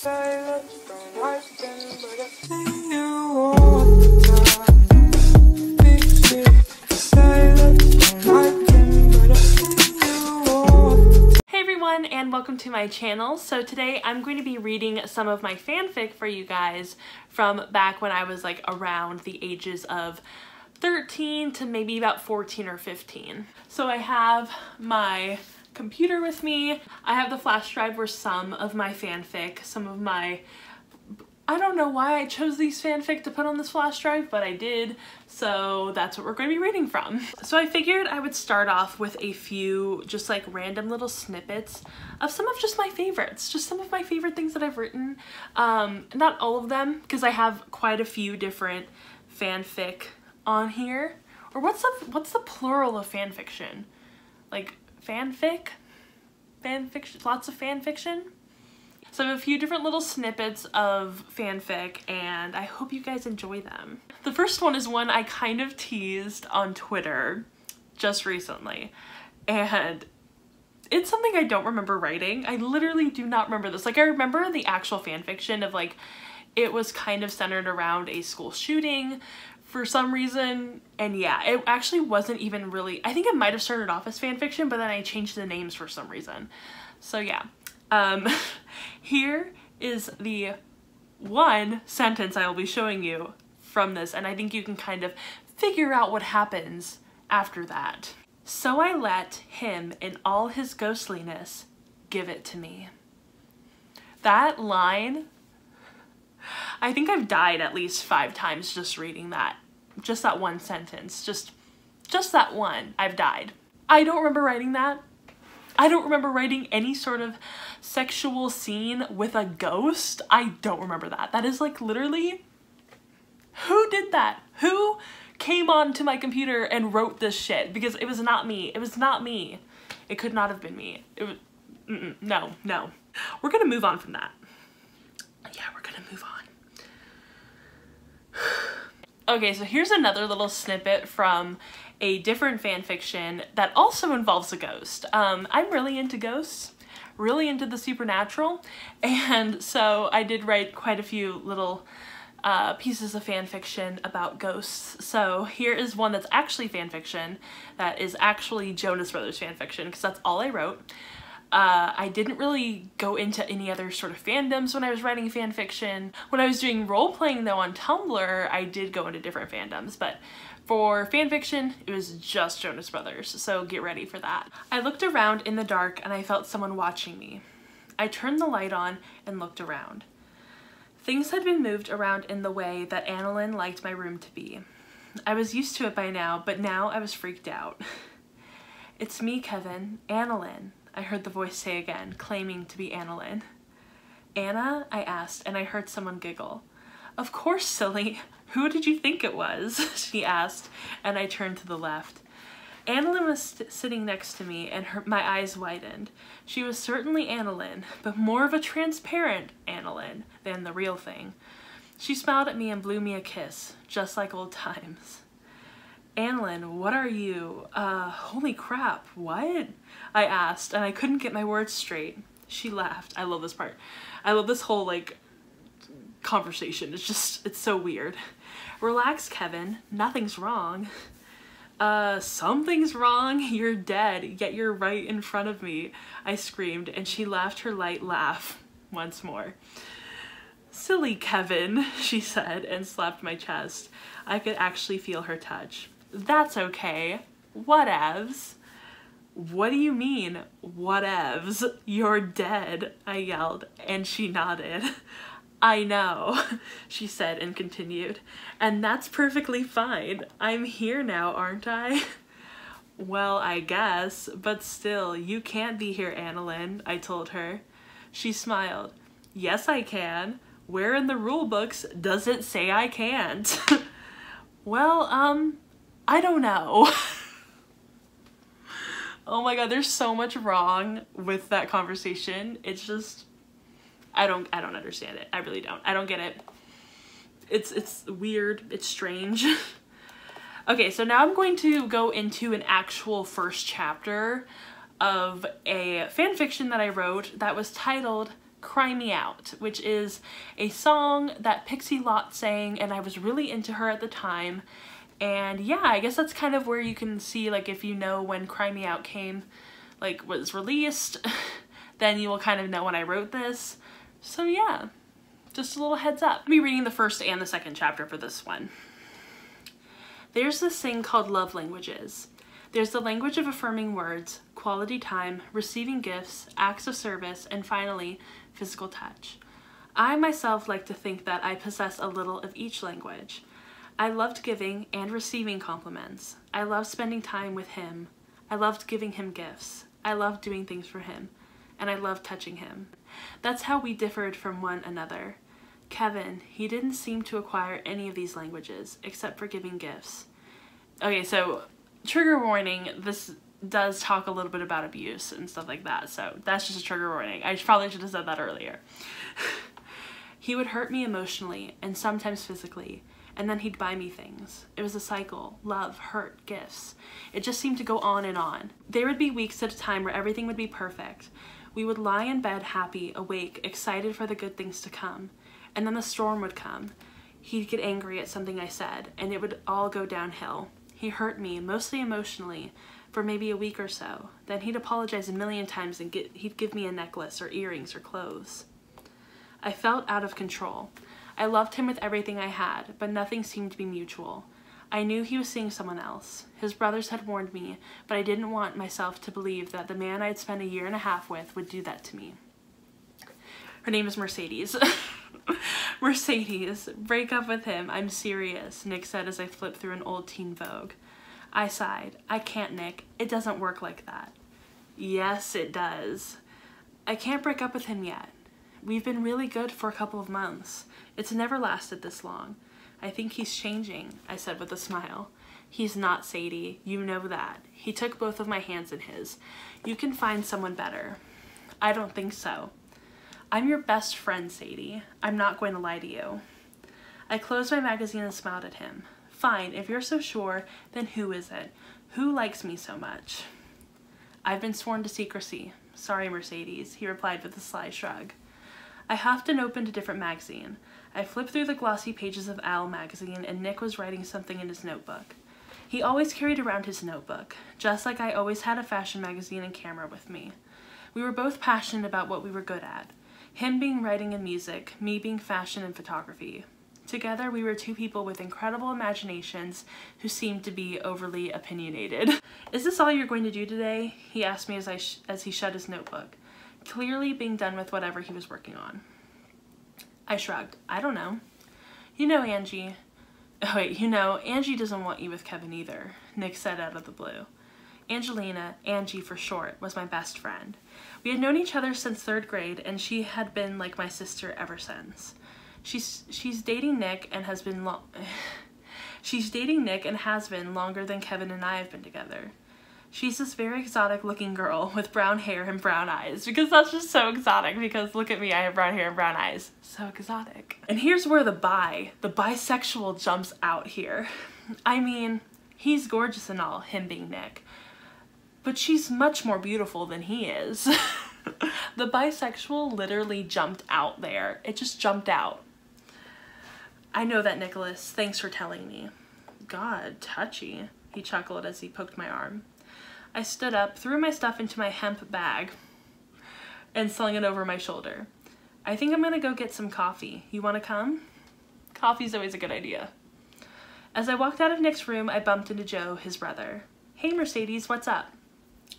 And welcome to my channel. So today I'm going to be reading some of my fanfic for you guys from back when I was like around the ages of 13 to maybe about 14 or 15. So I have my computer with me. I have the flash drive where some of my fanfic, I don't know why I chose these fanfic to put on this flash drive, but I did, so that's what we're going to be reading from. So I figured I would start off with a few just like random little snippets of some of just my favorites, just some of my favorite things that I've written. Not all of them, because I have quite a few different fanfic on here. Or what's the plural of fanfiction? Like fanfic? Fanfiction? Lots of fanfiction? So I have a few different little snippets of fanfic and I hope you guys enjoy them. The first one is one I kind of teased on Twitter just recently, and it's something I don't remember writing. I literally do not remember this. Like, I remember the actual fanfiction of like, it was kind of centered around a school shooting for some reason, and yeah, it actually wasn't even really, I think it might have started off as fanfiction, but then I changed the names for some reason. So yeah. Here is the one sentence I will be showing you from this, and I think you can kind of figure out what happens after that. So I let him in all his ghostliness give it to me. That line, I think I've died at least 5 times just reading that. Just that one sentence. Just that one. I've died. I don't remember writing that. I don't remember writing any sort of sexual scene with a ghost. I don't remember that. That is like literally, who did that? Who came onto my computer and wrote this shit? Because it was not me. It was not me. It could not have been me. It was, no. We're gonna move on from that. Yeah, we're gonna move on. Okay, so here's another little snippet from a different fanfiction that also involves a ghost. I'm really into ghosts, really into the supernatural, and so I did write quite a few little pieces of fanfiction about ghosts. So here is one that's actually fanfiction, that is actually Jonas Brothers fanfiction, because that's all I wrote. I didn't really go into any other sort of fandoms when I was writing fanfiction. When I was doing role-playing though on Tumblr, I did go into different fandoms, but for fanfiction, it was just Jonas Brothers, so get ready for that. I looked around in the dark and I felt someone watching me. I turned the light on and looked around. Things had been moved around in the way that Annalyn liked my room to be. I was used to it by now, but now I was freaked out. "It's me, Kevin, Annalyn," I heard the voice say again, claiming to be Annalyn. "Anna?" I asked, and I heard someone giggle. "Of course, silly. Who did you think it was?" she asked, and I turned to the left. Annalyn was sitting next to me, and my eyes widened. She was certainly Annalyn, but more of a transparent Annalyn than the real thing. She smiled at me and blew me a kiss, just like old times. "Annalyn, what are you? Holy crap, what?" I asked, and I couldn't get my words straight. She laughed. I love this part. I love this whole, like, conversation. It's so weird. "Relax, Kevin. Nothing's wrong." Something's wrong. You're dead, yet you're right in front of me," I screamed, and she laughed her light laugh once more. "Silly Kevin," she said, and slapped my chest. I could actually feel her touch. "That's okay. Whatevs." "What do you mean, whatevs? You're dead," I yelled, and she nodded. "I know," she said and continued, "and that's perfectly fine. I'm here now, aren't I?" "Well, I guess, but still, you can't be here, Annalyn," I told her. She smiled. "Yes, I can. Where in the rule books does it say I can't?" "Well, I don't know." Oh my god, there's so much wrong with that conversation. It's just, I don't understand it. I really don't. I don't get it. It's weird. It's strange. Okay, so now I'm going to go into an actual first chapter of a fan fiction that I wrote that was titled Cry Me Out, which is a song that Pixie Lott sang, and I was really into her at the time. And yeah, I guess that's kind of where you can see, like, if you know when Cry Me Out was released, then you will kind of know when I wrote this. So yeah, just a little heads up. I'll be reading the first and the second chapter for this one. There's this thing called love languages. There's the language of affirming words, quality time, receiving gifts, acts of service, and finally, physical touch. I myself like to think that I possess a little of each language. I loved giving and receiving compliments. I loved spending time with him. I loved giving him gifts. I loved doing things for him. And I loved touching him. That's how we differed from one another. Kevin, he didn't seem to acquire any of these languages, except for giving gifts. Okay, so trigger warning, this does talk a little bit about abuse and stuff like that, so that's just a trigger warning. I probably should have said that earlier. He would hurt me emotionally and sometimes physically, and then he'd buy me things. It was a cycle: love, hurt, gifts. It just seemed to go on and on. There would be weeks at a time where everything would be perfect. We would lie in bed happy, awake, excited for the good things to come. And then the storm would come. He'd get angry at something I said, and it would all go downhill. He hurt me, mostly emotionally, for maybe a week or so. Then he'd apologize a million times and he'd give me a necklace or earrings or clothes. I felt out of control. I loved him with everything I had, but nothing seemed to be mutual. I knew he was seeing someone else. His brothers had warned me, but I didn't want myself to believe that the man I'd spent a year and a half with would do that to me. Her name is Mercedes. Mercedes, break up with him. I'm serious, Nick said as I flipped through an old teen Vogue. I sighed. I can't, Nick. It doesn't work like that. Yes, it does. I can't break up with him yet. We've been really good for a couple of months. It's never lasted this long. I think he's changing, I said with a smile. He's not, Sadie. You know that. He took both of my hands in his. You can find someone better. I don't think so. I'm your best friend, Sadie. I'm not going to lie to you. I closed my magazine and smiled at him. Fine, if you're so sure, then who is it? Who likes me so much? I've been sworn to secrecy. Sorry, Mercedes, he replied with a sly shrug. I huffed and opened a different magazine. I flipped through the glossy pages of Owl magazine, and Nick was writing something in his notebook. He always carried around his notebook, just like I always had a fashion magazine and camera with me. We were both passionate about what we were good at. Him being writing and music, me being fashion and photography. Together, we were two people with incredible imaginations who seemed to be overly opinionated. Is this all you're going to do today? He asked me as he shut his notebook, clearly being done with whatever he was working on. I shrugged. I don't know. Angie doesn't want you with Kevin either, Nick said out of the blue. Angelina, Angie for short, was my best friend. We had known each other since 3rd grade, and she had been like my sister ever since. She's dating Nick and has been longer than Kevin and I have been together. She's this very exotic looking girl with brown hair and brown eyes, because that's just so exotic, because look at me, I have brown hair and brown eyes. So exotic. And here's where the bisexual jumps out here. I mean, he's gorgeous and all, him being Nick, but she's much more beautiful than he is. The bisexual literally jumped out there. It just jumped out. I know that, Nicholas. Thanks for telling me. God, touchy, he chuckled as he poked my arm. I stood up, threw my stuff into my hemp bag, and slung it over my shoulder. I think I'm gonna go get some coffee. You wanna come? Coffee's always a good idea. As I walked out of Nick's room, I bumped into Joe, his brother. Hey, Mercedes, what's up?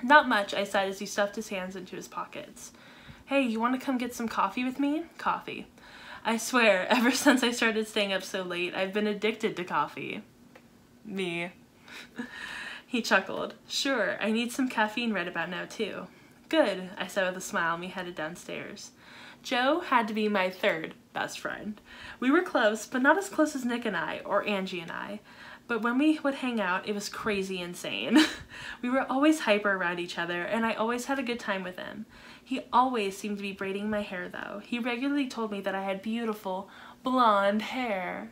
Not much, I said as he stuffed his hands into his pockets. Hey, you wanna come get some coffee with me? Coffee. I swear, ever since I started staying up so late, I've been addicted to coffee. Me. He chuckled. Sure, I need some caffeine right about now too. Good, I said with a smile, and we headed downstairs. Joe had to be my 3rd best friend. We were close, but not as close as Nick and I, or Angie and I. But when we would hang out, it was crazy insane. We were always hyper around each other, and I always had a good time with him. He always seemed to be braiding my hair, though. He regularly told me that I had beautiful, blonde hair.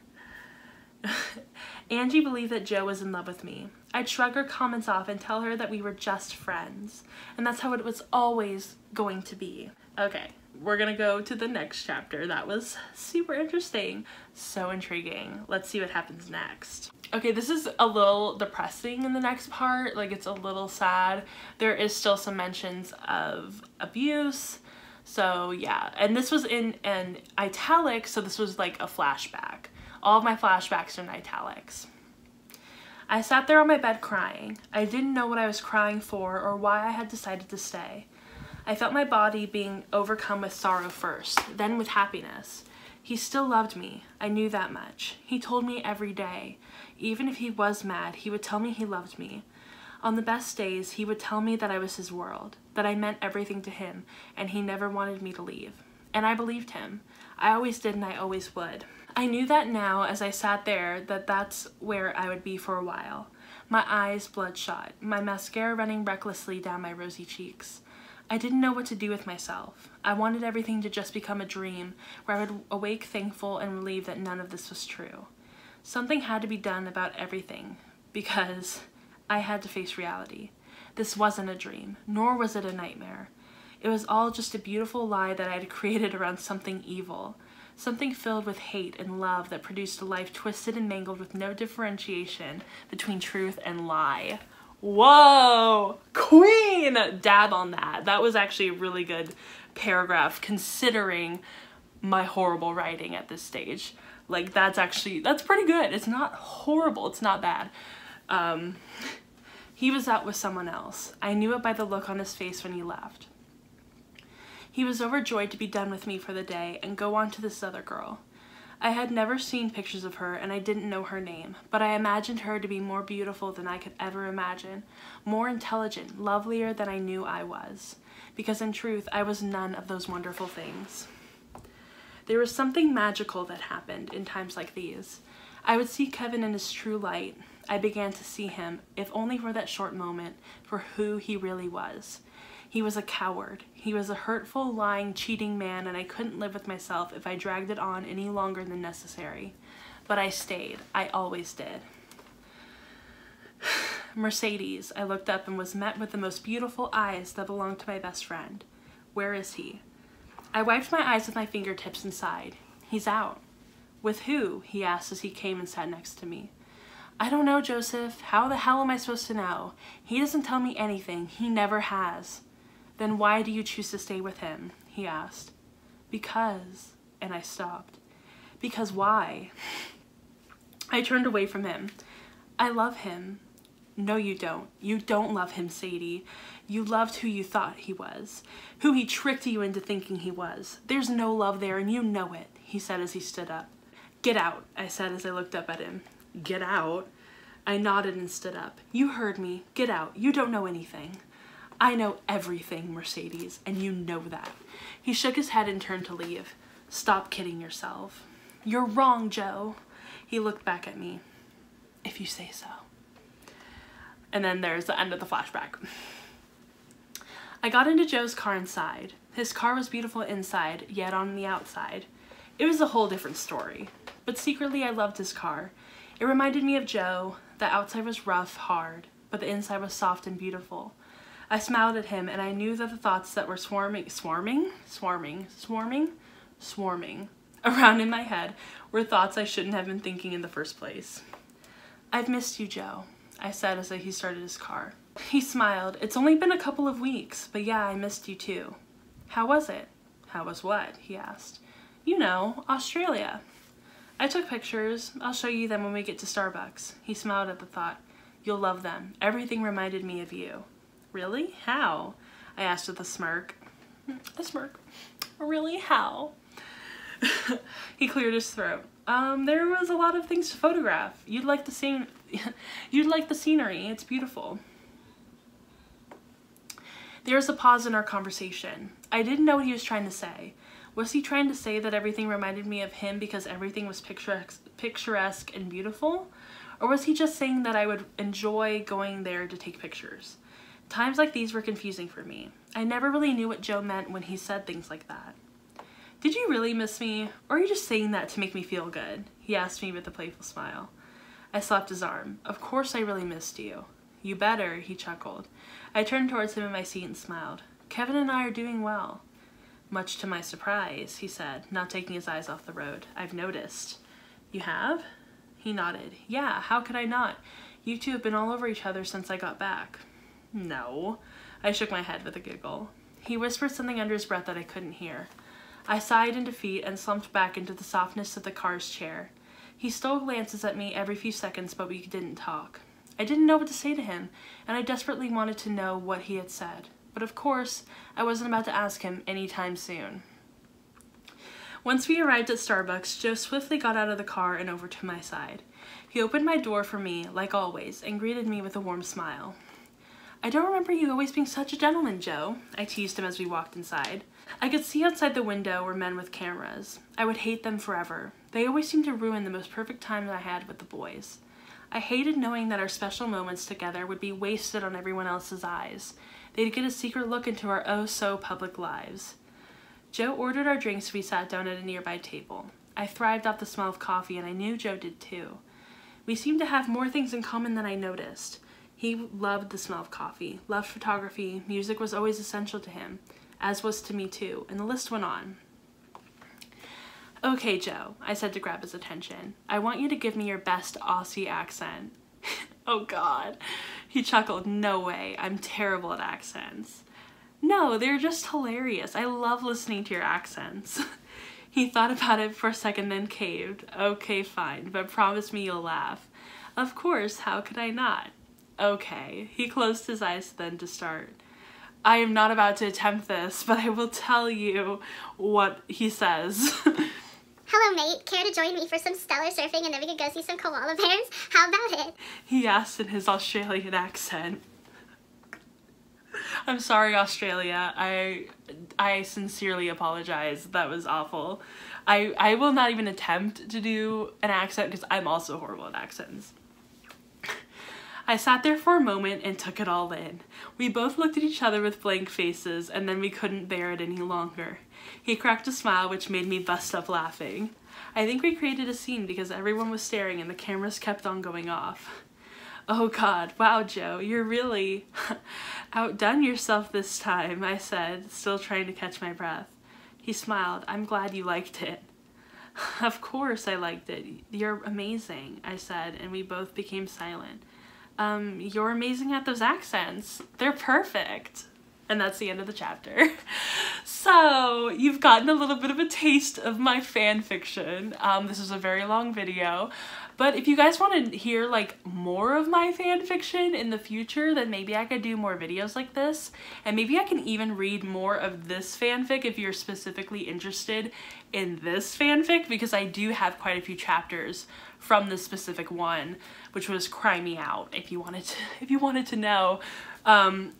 Angie believed that Joe was in love with me. I'd shrug her comments off and tell her that we were just friends, and that's how it was always going to be. Okay, we're gonna go to the next chapter. That was super interesting, so intriguing. Let's see what happens next. Okay, this is a little depressing in the next part, like it's a little sad. There is still some mentions of abuse, so yeah, and this was in an italic, so this was like a flashback. All of my flashbacks are in italics. I sat there on my bed crying. I didn't know what I was crying for or why I had decided to stay. I felt my body being overcome with sorrow first, then with happiness. He still loved me. I knew that much. He told me every day. Even if he was mad, he would tell me he loved me. On the best days, he would tell me that I was his world, that I meant everything to him, and he never wanted me to leave. And I believed him. I always did and I always would. I knew that now as I sat there that that's where I would be for a while. My eyes bloodshot, my mascara running recklessly down my rosy cheeks. I didn't know what to do with myself. I wanted everything to just become a dream where I would awake thankful and relieved that none of this was true. Something had to be done about everything because I had to face reality. This wasn't a dream, nor was it a nightmare. It was all just a beautiful lie that I had created around something evil, something filled with hate and love that produced a life twisted and mangled with no differentiation between truth and lie. Whoa, queen, dab on that. That was actually a really good paragraph considering my horrible writing at this stage. Like that's pretty good. It's not horrible, it's not bad. He was out with someone else. I knew it by the look on his face when he left. He was overjoyed to be done with me for the day and go on to this other girl. I had never seen pictures of her and I didn't know her name, but I imagined her to be more beautiful than I could ever imagine, more intelligent, lovelier than I knew I was, because in truth, I was none of those wonderful things. There was something magical that happened in times like these. I would see Kevin in his true light. I began to see him, if only for that short moment, for who he really was. He was a coward. He was a hurtful, lying, cheating man, and I couldn't live with myself if I dragged it on any longer than necessary. But I stayed. I always did. Mercedes. I looked up and was met with the most beautiful eyes that belonged to my best friend. Where is he? I wiped my eyes with my fingertips and sighed. He's out. With who? He asked as he came and sat next to me. I don't know, Joseph. How the hell am I supposed to know? He doesn't tell me anything. He never has. Then why do you choose to stay with him? He asked. Because, and I stopped. Because why? I turned away from him. I love him. No, you don't. You don't love him, Sadie. You loved who you thought he was, who he tricked you into thinking he was. There's no love there and you know it, he said as he stood up. Get out, I said as I looked up at him. Get out? I nodded and stood up. You heard me. Get out. You don't know anything. I know everything, Mercedes, and you know that. He shook his head and turned to leave. Stop kidding yourself. You're wrong, Joe. He looked back at me. If you say so. And then there's the end of the flashback. I got into Joe's car inside. His car was beautiful inside, yet on the outside. It was a whole different story. But secretly I loved his car. It reminded me of Joe. The outside was rough, hard, but the inside was soft and beautiful. I smiled at him and I knew that the thoughts that were swarming around in my head were thoughts I shouldn't have been thinking in the first place. I've missed you, Joe, I said as he started his car. He smiled. It's only been a couple of weeks, but yeah, I missed you too. How was it? How was what? He asked. You know, Australia. I took pictures. I'll show you them when we get to Starbucks. He smiled at the thought. You'll love them. Everything reminded me of you. Really? How? I asked with a smirk. A smirk. Really? How? He cleared his throat. There was a lot of things to photograph. You'd like the scenery. It's beautiful. There was a pause in our conversation. I didn't know what he was trying to say. Was he trying to say that everything reminded me of him because everything was picturesque and beautiful? Or was he just saying that I would enjoy going there to take pictures? Times like these were confusing for me. I never really knew what Joe meant when he said things like that. Did you really miss me, or are you just saying that to make me feel good? He asked me with a playful smile. I slapped his arm. Of course I really missed you. You better, he chuckled. I turned towards him in my seat and smiled. Kevin and I are doing well. Much to my surprise, he said, not taking his eyes off the road. I've noticed. You have? He nodded. Yeah, how could I not? You two have been all over each other since I got back. No. I shook my head with a giggle. He whispered something under his breath that I couldn't hear. I sighed in defeat and slumped back into the softness of the car's chair. He stole glances at me every few seconds, but we didn't talk. I didn't know what to say to him, and I desperately wanted to know what he had said. But of course, I wasn't about to ask him anytime soon. Once we arrived at Starbucks, Joe swiftly got out of the car and over to my side. He opened my door for me, like always, and greeted me with a warm smile. I don't remember you always being such a gentleman, Joe, I teased him as we walked inside. I could see outside the window were men with cameras. I would hate them forever. They always seemed to ruin the most perfect time that I had with the boys. I hated knowing that our special moments together would be wasted on everyone else's eyes. They'd get a secret look into our oh-so-public lives. Joe ordered our drinks and we sat down at a nearby table. I thrived off the smell of coffee, and I knew Joe did too. We seemed to have more things in common than I noticed. He loved the smell of coffee, loved photography, music was always essential to him, as was to me too, and the list went on. Okay, Joe, I said to grab his attention. I want you to give me your best Aussie accent. Oh God. He chuckled, no way, I'm terrible at accents. No, they're just hilarious. I love listening to your accents. He thought about it for a second, then caved. Okay, fine, but promise me you'll laugh. Of course, how could I not? Okay. He closed his eyes then to start. I am not about to attempt this, but I will tell you what he says. Hello, mate. Care to join me for some stellar surfing and then we could go see some koala bears? How about it? He asked in his Australian accent. I'm sorry, Australia. I sincerely apologize. That was awful. I will not even attempt to do an accent because I'm also horrible at accents. I sat there for a moment and took it all in. We both looked at each other with blank faces, and then we couldn't bear it any longer. He cracked a smile which made me bust up laughing. I think we created a scene because everyone was staring and the cameras kept on going off. Oh God, wow Joe, you're really outdone yourself this time, I said, still trying to catch my breath. He smiled. I'm glad you liked it. Of course I liked it. You're amazing, I said, and we both became silent. You're amazing at those accents. They're perfect. And that's the end of the chapter. So you've gotten a little bit of a taste of my fan fiction. This is a very long video, but if you guys want to hear like more of my fan fiction in the future, then maybe I could do more videos like this, and maybe I can even read more of this fanfic if you're specifically interested in this fanfic, because I do have quite a few chapters from this specific one, which was Cry Me Out, if you wanted to know.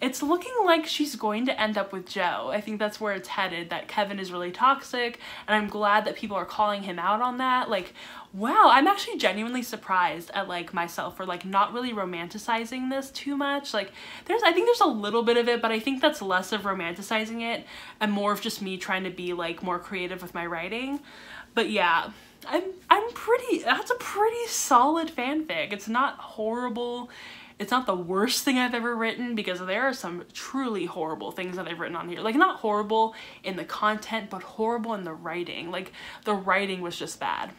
It's looking like she's going to end up with Joe. I think that's where it's headed, that Kevin is really toxic, and I'm glad that people are calling him out on that. Like, wow, I'm actually genuinely surprised at like myself for like not really romanticizing this too much. Like I think there's a little bit of it, but I think that's less of romanticizing it and more of just me trying to be like more creative with my writing. But yeah, that's a pretty solid fanfic. It's not horrible. It's not the worst thing I've ever written, because there are some truly horrible things that I've written on here. Like, not horrible in the content, but horrible in the writing. Like, the writing was just bad.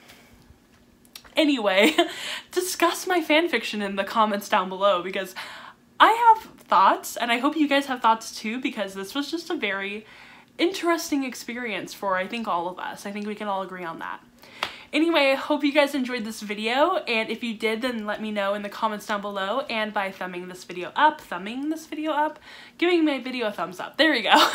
Anyway, discuss my fanfiction in the comments down below, because I have thoughts, and I hope you guys have thoughts too, because this was just a very interesting experience for, I think, all of us. I think we can all agree on that. Anyway, I hope you guys enjoyed this video, and if you did, then let me know in the comments down below, and by thumbing this video up, giving my video a thumbs up. There we go.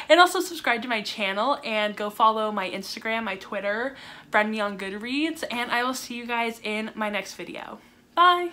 And also subscribe to my channel, and go follow my Instagram, my Twitter, friend me on Goodreads, and I will see you guys in my next video. Bye!